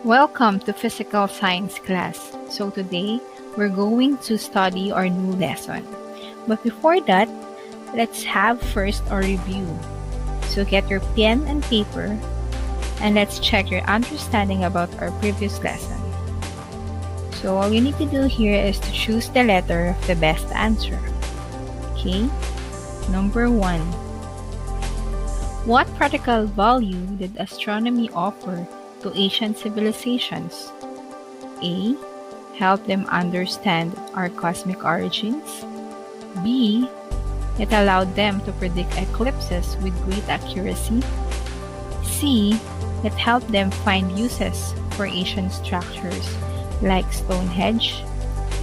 Welcome to Physical Science class. So today, we're going to study our new lesson. But before that, let's have first a review. So get your pen and paper and let's check your understanding about our previous lesson. So all you need to do here is to choose the letter of the best answer. Okay? Number 1. What practical value did astronomy offer to ancient civilizations? A. Help them understand our cosmic origins. B. It allowed them to predict eclipses with great accuracy. C. It helped them find uses for ancient structures like Stonehenge.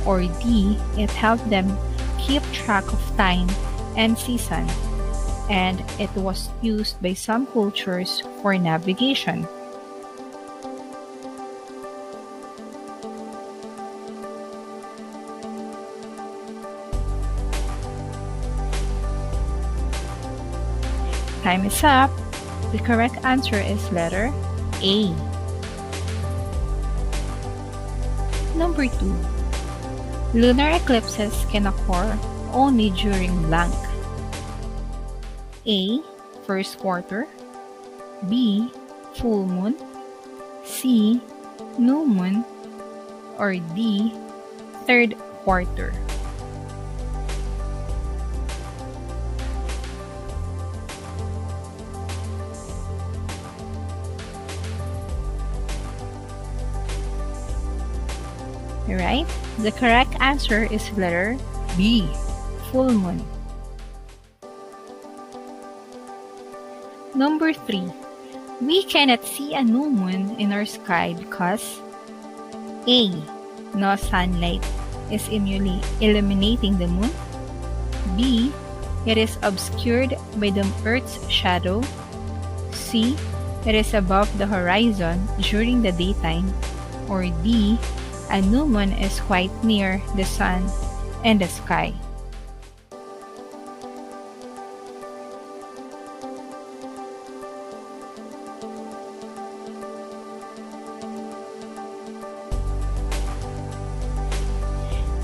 Or D. It helped them keep track of time and season, and it was used by some cultures for navigation. Time is up. The correct answer is letter A. Number 2. Lunar eclipses can occur only during blank. A. First quarter. B. Full moon. C. New moon. Or D. Third quarter. Alright, the correct answer is letter B. Full moon. Number 3. We cannot see a new moon in our sky because A. No sunlight is illuminating the moon. B. It is obscured by the Earth's shadow. C. It is above the horizon during the daytime. Or D. A new moon is quite near the sun and the sky.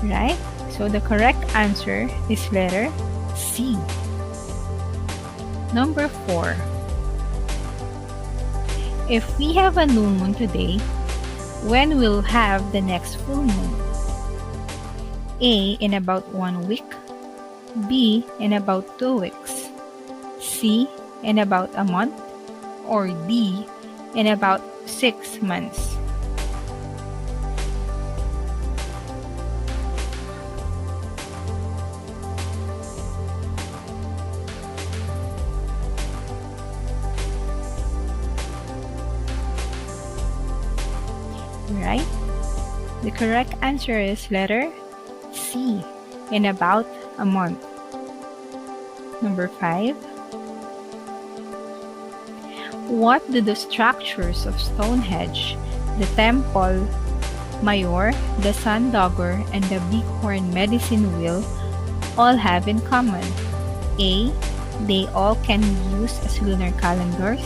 Right? So the correct answer is letter C. Number 4. If we have a new moon today, when will have the next full moon? A. In about 1 week. B. In about 2 weeks. C. In about a month. Or D. In about 6 months. Right? The correct answer is letter C. In about a month. Number 5. What do the structures of Stonehenge, the Temple Mayor, the Sundogger, and the Bighorn Medicine Wheel all have in common? A. They all can be used as lunar calendars.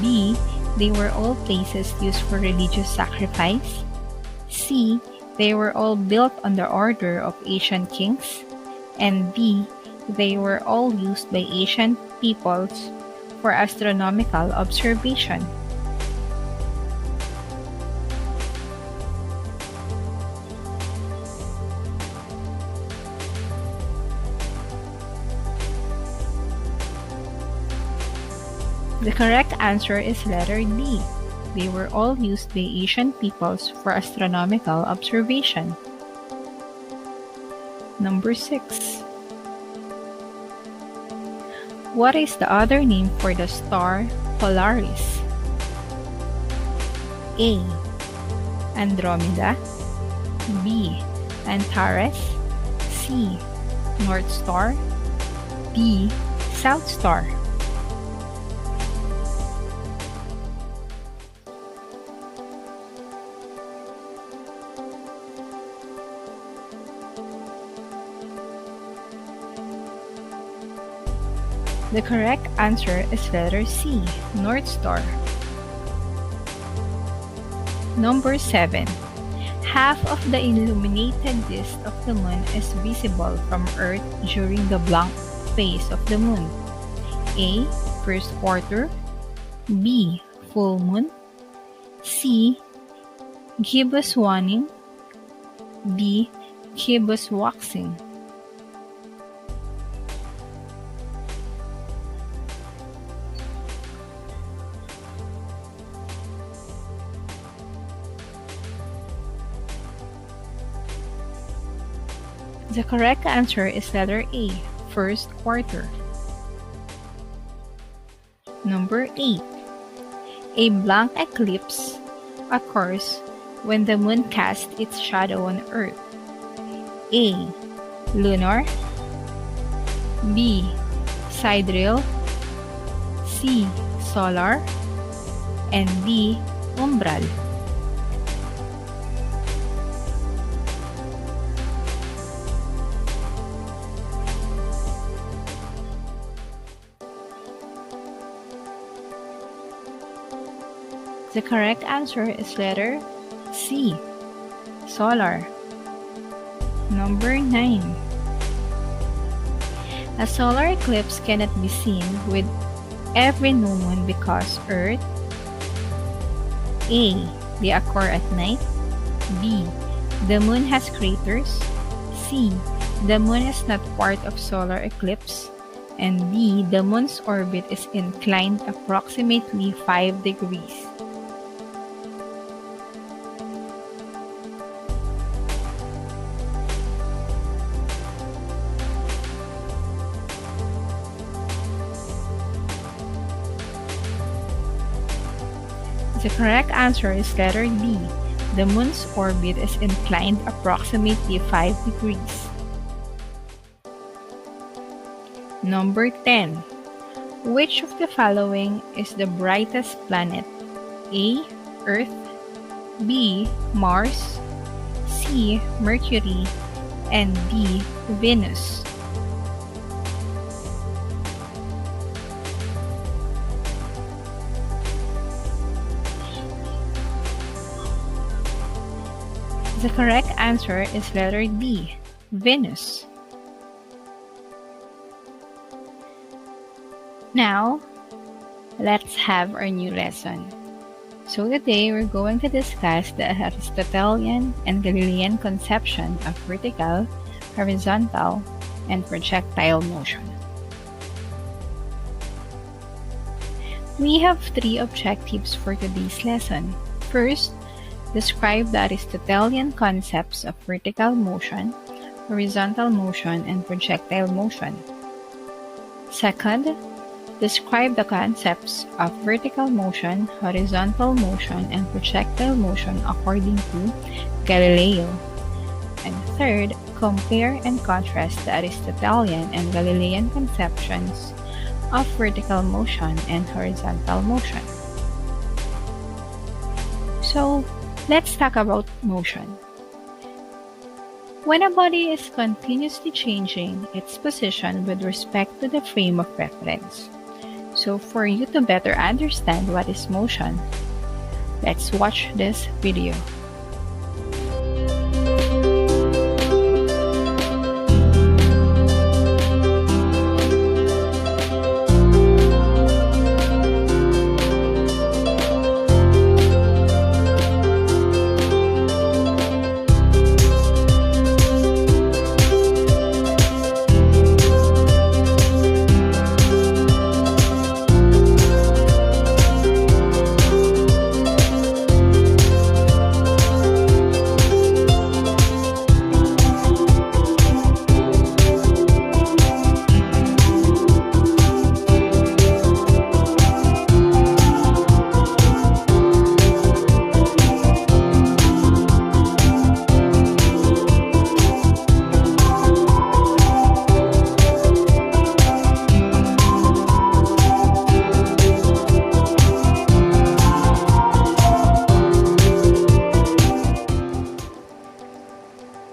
B. They were all places used for religious sacrifice. C. They were all built on the order of ancient kings. And D. They were all used by ancient peoples for astronomical observation. The correct answer is letter D. They were all used by ancient peoples for astronomical observation. Number 6. What is the other name for the star Polaris? A. Andromeda. B. Antares. C. North Star. D. South Star. The correct answer is letter C, North Star. Number 7. Half of the illuminated disk of the moon is visible from Earth during the blank phase of the moon. A. First quarter. B. Full moon. C. Gibbous waning. D. Gibbous waxing. The correct answer is letter A, first quarter. Number 8. A blank eclipse occurs when the moon casts its shadow on Earth. A. Lunar. B. Sidereal. C. Solar. And D. Umbral. The correct answer is letter C, solar. Number 9. A solar eclipse cannot be seen with every new moon because Earth. A. They occur at night. B. The moon has craters. C. The moon is not part of solar eclipse. And D. The moon's orbit is inclined approximately 5 degrees. The correct answer is letter D. The moon's orbit is inclined approximately 5 degrees. Number 10. Which of the following is the brightest planet? A. Earth. B. Mars. C. Mercury. And D. Venus. The correct answer is letter D, Venus. Now, let's have our new lesson. So today, we're going to discuss the Aristotelian and Galilean conception of vertical, horizontal, and projectile motion. We have 3 objectives for today's lesson. First, describe the Aristotelian concepts of vertical motion, horizontal motion, and projectile motion. Second, describe the concepts of vertical motion, horizontal motion, and projectile motion according to Galileo. And third, compare and contrast the Aristotelian and Galilean conceptions of vertical motion and horizontal motion. So, let's talk about motion. When a body is continuously changing its position with respect to the frame of reference. So for you to better understand what is motion, let's watch this video.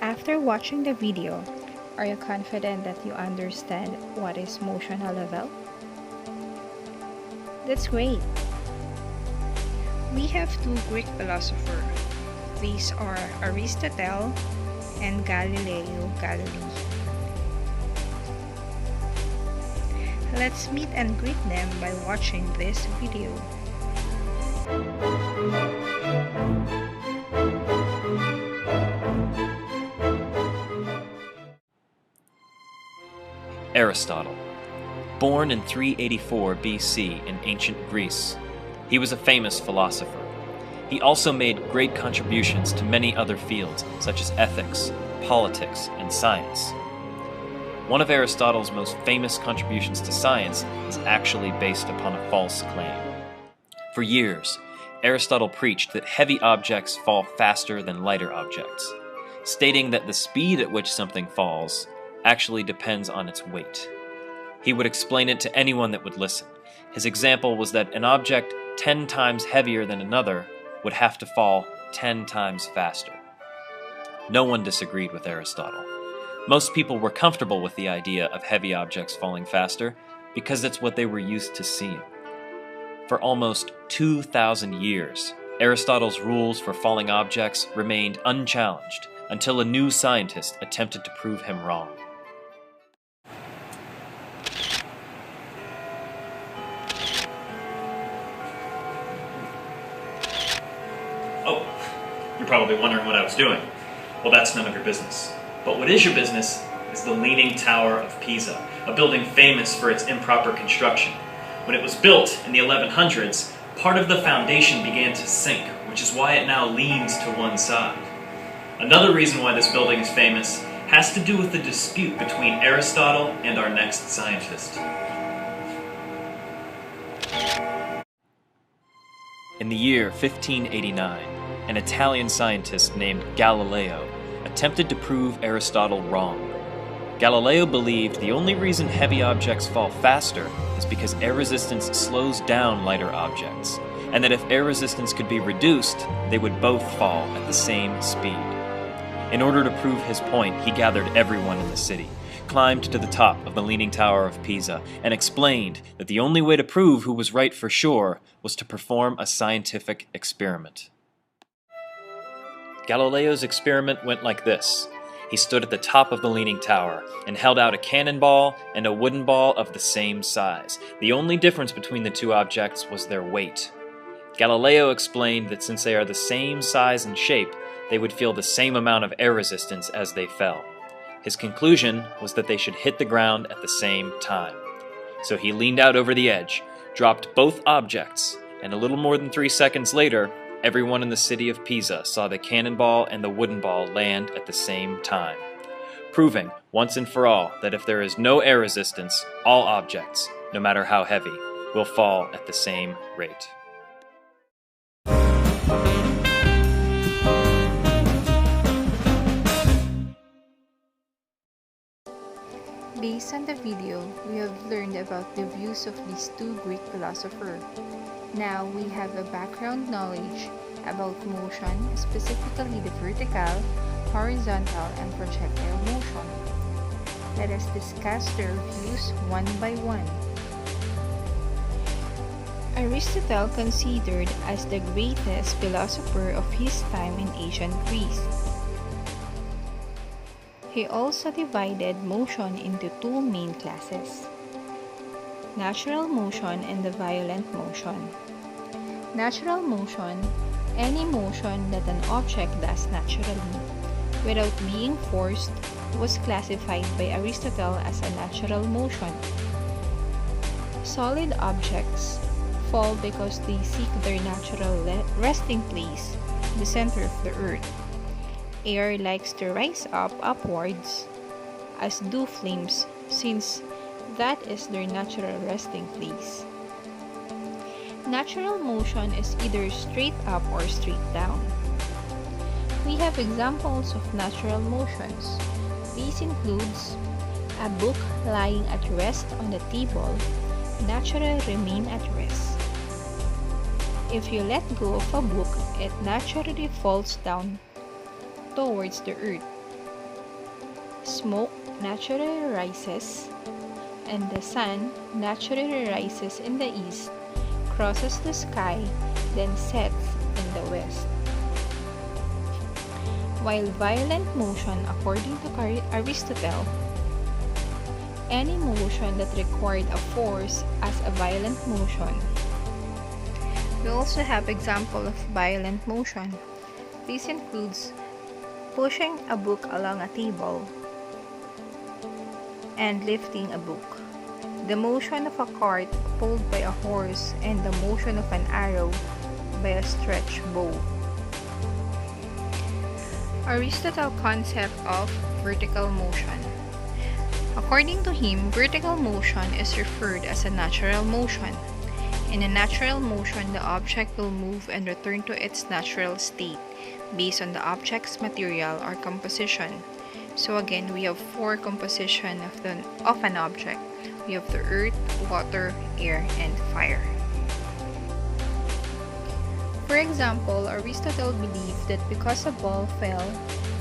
After watching the video, are you confident that you understand what is motion level? That's great! We have two Greek philosophers. These are Aristotle and Galileo Galilei. Let's meet and greet them by watching this video. Aristotle. Born in 384 BC in ancient Greece, he was a famous philosopher. He also made great contributions to many other fields, such as ethics, politics, and science. One of Aristotle's most famous contributions to science is actually based upon a false claim. For years, Aristotle preached that heavy objects fall faster than lighter objects, stating that the speed at which something falls actually depends on its weight. He would explain it to anyone that would listen. His example was that an object 10 times heavier than another would have to fall 10 times faster. No one disagreed with Aristotle. Most people were comfortable with the idea of heavy objects falling faster because it's what they were used to seeing. For almost 2,000 years, Aristotle's rules for falling objects remained unchallenged until a new scientist attempted to prove him wrong. Oh, you're probably wondering what I was doing. Well, that's none of your business. But what is your business is the Leaning Tower of Pisa, a building famous for its improper construction. When it was built in the 1100s, part of the foundation began to sink, which is why it now leans to one side. Another reason why this building is famous has to do with the dispute between Aristotle and our next scientist. In the year 1589, an Italian scientist named Galileo attempted to prove Aristotle wrong. Galileo believed the only reason heavy objects fall faster is because air resistance slows down lighter objects, and that if air resistance could be reduced, they would both fall at the same speed. In order to prove his point, he gathered everyone in the city, climbed to the top of the Leaning Tower of Pisa, and explained that the only way to prove who was right for sure was to perform a scientific experiment. Galileo's experiment went like this. He stood at the top of the Leaning Tower and held out a cannonball and a wooden ball of the same size. The only difference between the two objects was their weight. Galileo explained that since they are the same size and shape, they would feel the same amount of air resistance as they fell. His conclusion was that they should hit the ground at the same time. So he leaned out over the edge, dropped both objects, and a little more than 3 seconds later, everyone in the city of Pisa saw the cannonball and the wooden ball land at the same time, proving once and for all that if there is no air resistance, all objects, no matter how heavy, will fall at the same rate. Based on the video, we have learned about the views of these two Greek philosophers. Now we have a background knowledge about motion, specifically the vertical, horizontal, and projectile motion. Let us discuss their views one by one. Aristotle considered as the greatest philosopher of his time in ancient Greece. He also divided motion into two main classes: natural motion and the violent motion. Natural motion, any motion that an object does naturally, without being forced, was classified by Aristotle as a natural motion. Solid objects fall because they seek their natural resting place, the center of the earth. Air likes to rise up upwards, as do flames, since that is their natural resting place. Natural motion is either straight up or straight down. We have examples of natural motions. These includes a book lying at rest on the table naturally remain at rest. If you let go of a book, it naturally falls down towards the earth. Smoke naturally rises, and the sun naturally rises in the east, crosses the sky, then sets in the west. While violent motion, according to Aristotle, any motion that required a force as a violent motion. We also have example of violent motion. This includes pushing a book along a table and lifting a book, the motion of a cart pulled by a horse, and the motion of an arrow by a stretched bow. Aristotle's concept of vertical motion. According to him, vertical motion is referred as a natural motion. In a natural motion, the object will move and return to its natural state based on the object's material or composition. So again, we have four composition of an object. We have the earth, water, air, and fire. For example, Aristotle believed that because a ball fell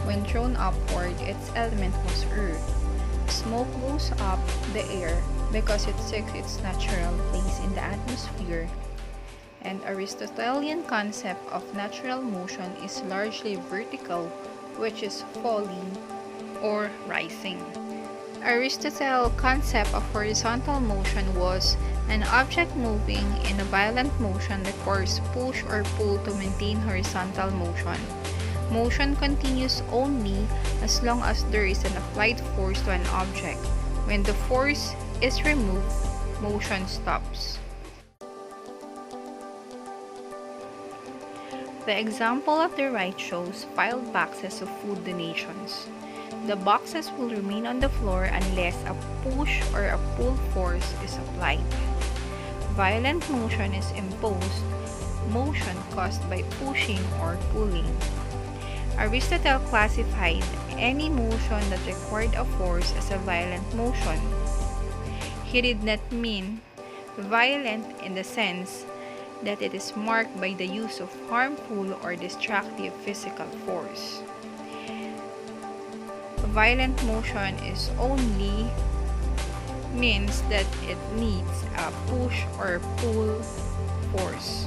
when thrown upward, its element was earth. Smoke goes up the air because it seeks its natural place in the atmosphere. And Aristotelian concept of natural motion is largely vertical, which is falling or rising. Aristotle's concept of horizontal motion was an object moving in a violent motion requires push or pull to maintain horizontal motion. Motion continues only as long as there is an applied force to an object. When the force is removed, motion stops. The example of the right shows piled boxes of food donations. The boxes will remain on the floor unless a push or a pull force is applied. Violent motion is imposed, motion caused by pushing or pulling. Aristotle classified any motion that required a force as a violent motion. He did not mean violent in the sense that it is marked by the use of harmful or destructive physical force. Violent motion is only means that it needs a push or pull force.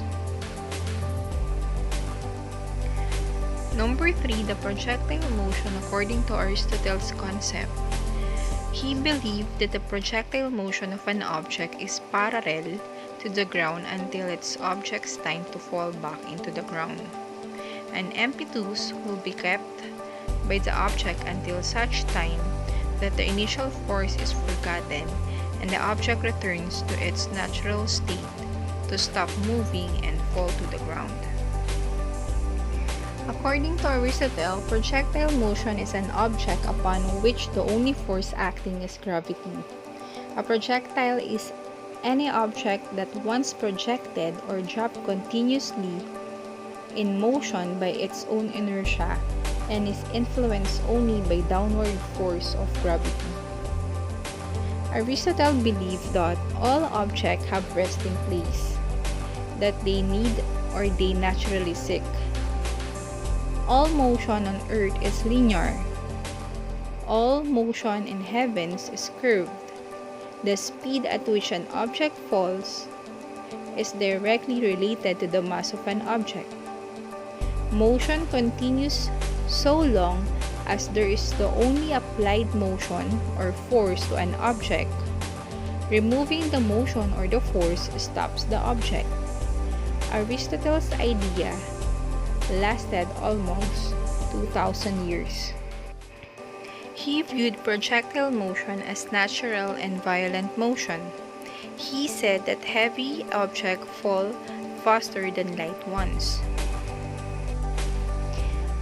Number 3, the projectile motion according to Aristotle's concept. He believed that the projectile motion of an object is parallel to the ground until its object's time to fall back into the ground. An impetus will be kept by the object until such time that the initial force is forgotten and the object returns to its natural state to stop moving and fall to the ground. According to Aristotle, projectile motion is an object upon which the only force acting is gravity. A projectile is any object that once projected or dropped continuously in motion by its own inertia and is influenced only by downward force of gravity. Aristotle believed that all objects have resting place, that they need or they naturally seek. All motion on earth is linear. All motion in heavens is curved. The speed at which an object falls is directly related to the mass of an object. Motion continues so long as there is the only applied motion or force to an object. Removing the motion or the force stops the object. Aristotle's idea lasted almost 2,000 years. He viewed projectile motion as natural and violent motion. He said that heavy objects fall faster than light ones.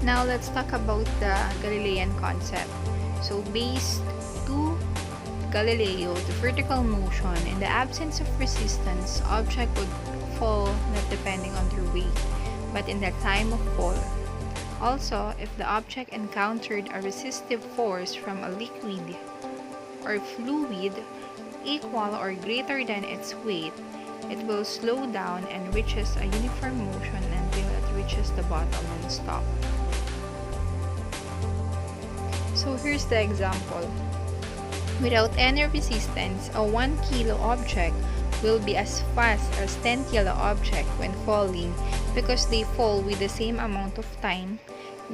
Now let's talk about the Galilean concept. So based to Galileo, the vertical motion, in the absence of resistance, object would fall not depending on their weight, but in the time of fall. Also, if the object encountered a resistive force from a liquid or fluid equal or greater than its weight, it will slow down and reaches a uniform motion until it reaches the bottom and stop. So here's the example. Without any resistance, a 1 kilo object will be as fast as 10 kilo object when falling because they fall with the same amount of time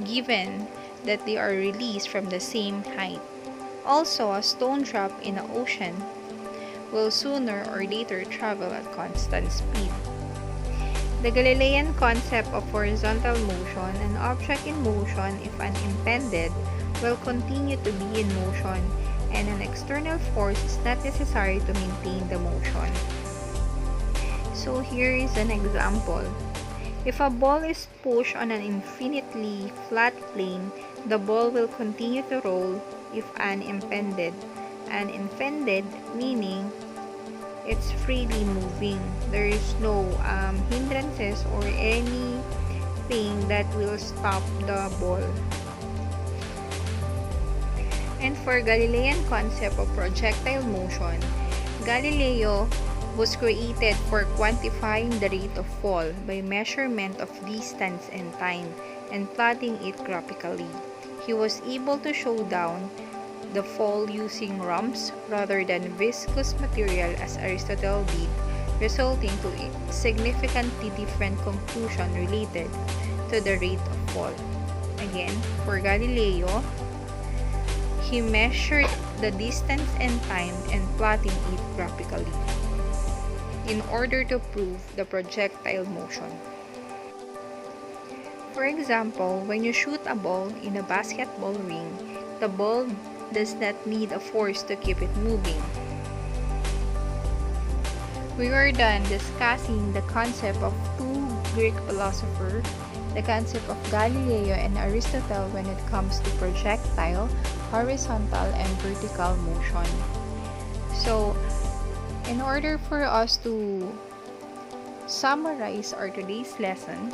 given that they are released from the same height. Also, a stone drop in the ocean will sooner or later travel at constant speed. The Galilean concept of horizontal motion, an object in motion, if unimpeded, will continue to be in motion, and an external force is not necessary to maintain the motion. So here is an example. If a ball is pushed on an infinitely flat plane, the ball will continue to roll if unimpeded. Unimpeded meaning it's freely moving. There is no hindrances or anything that will stop the ball. And for Galilean concept of projectile motion, Galileo was created for quantifying the rate of fall by measurement of distance and time and plotting it graphically. He was able to show down the fall using ramps rather than viscous material as Aristotle did, resulting to a significantly different conclusion related to the rate of fall. Again, for Galileo, he measured the distance and time and plotting it graphically in order to prove the projectile motion. For example, when you shoot a ball in a basketball ring, the ball does not need a force to keep it moving. We were done discussing the concept of two Greek philosophers, the concept of Galileo and Aristotle when it comes to projectile, horizontal, and vertical motion. So, in order for us to summarize our today's lesson,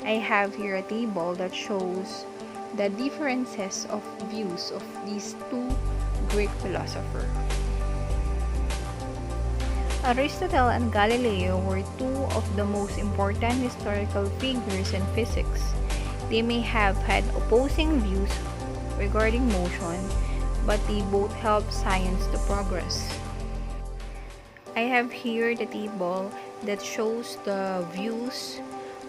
I have here a table that shows the differences of views of these two Greek philosophers. Aristotle and Galileo were two of the most important historical figures in physics. They may have had opposing views regarding motion, but they both helped science to progress. I have here the table that shows the views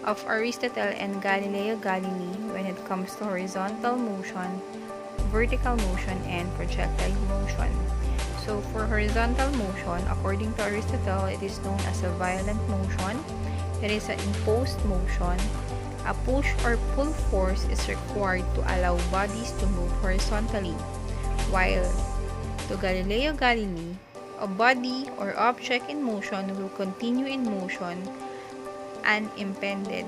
of Aristotle and Galileo Galilei when it comes to horizontal motion, vertical motion, and projectile motion. So for horizontal motion, according to Aristotle, it is known as a violent motion. It is an imposed motion. A push or pull force is required to allow bodies to move horizontally, while to Galileo Galilei, a body or object in motion will continue in motion unimpeded.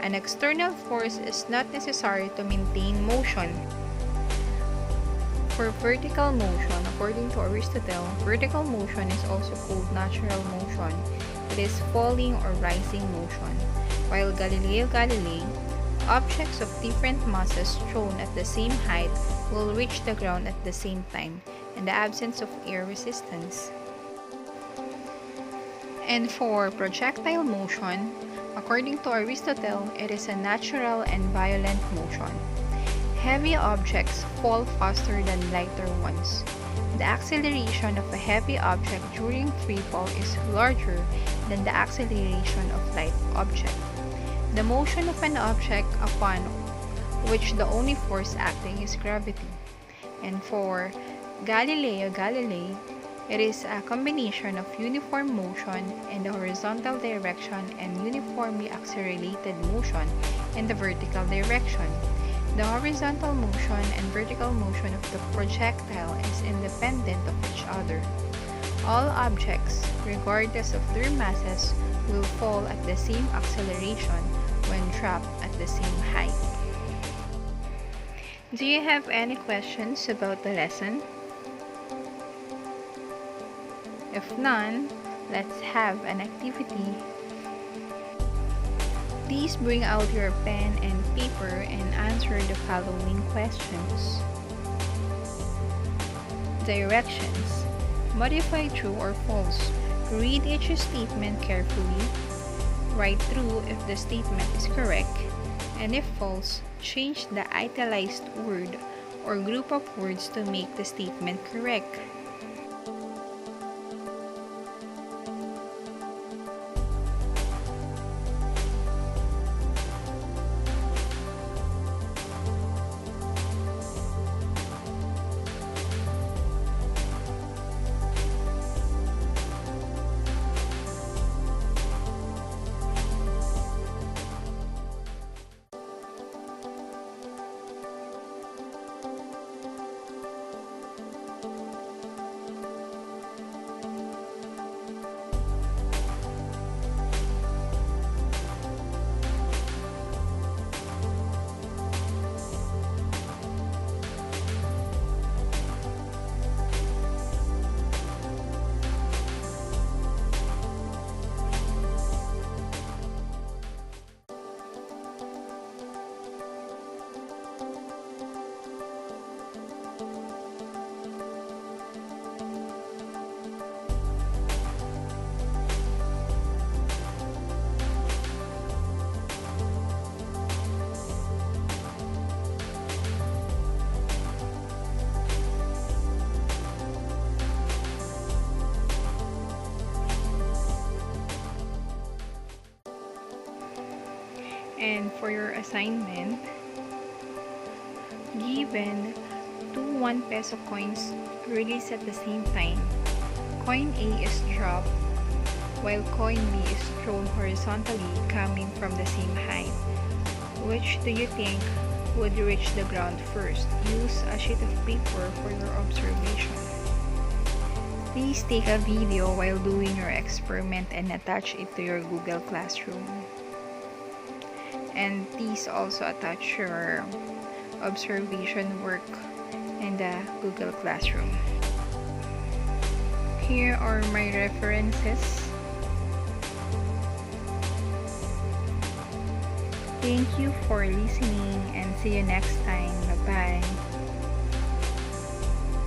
An external force is not necessary to maintain motion. For vertical motion, according to Aristotle, vertical motion is also called natural motion. It is falling or rising motion. While Galileo Galilei, objects of different masses thrown at the same height will reach the ground at the same time in the absence of air resistance. And for projectile motion, according to Aristotle, it is a natural and violent motion. Heavy objects fall faster than lighter ones. The acceleration of a heavy object during free fall is larger than the acceleration of light object. The motion of an object upon which the only force acting is gravity. And for Galileo Galilei, it is a combination of uniform motion in the horizontal direction and uniformly accelerated motion in the vertical direction. The horizontal motion and vertical motion of the projectile is independent of each other. All objects, regardless of their masses, will fall at the same acceleration when dropped at the same height. Do you have any questions about the lesson? If none, let's have an activity. Please bring out your pen and paper and answer the following questions. Directions. Modify true or false. Read each statement carefully. Write true if the statement is correct, and if false, change the italicized word or group of words to make the statement correct. And for your assignment, given two 1 peso coins released at the same time, coin A is dropped while coin B is thrown horizontally coming from the same height. Which do you think would reach the ground first? Use a sheet of paper for your observation. Please take a video while doing your experiment and attach it to your Google Classroom. And please also attach your observation work in the Google Classroom. Here are my references. Thank you for listening and see you next time. Bye-bye.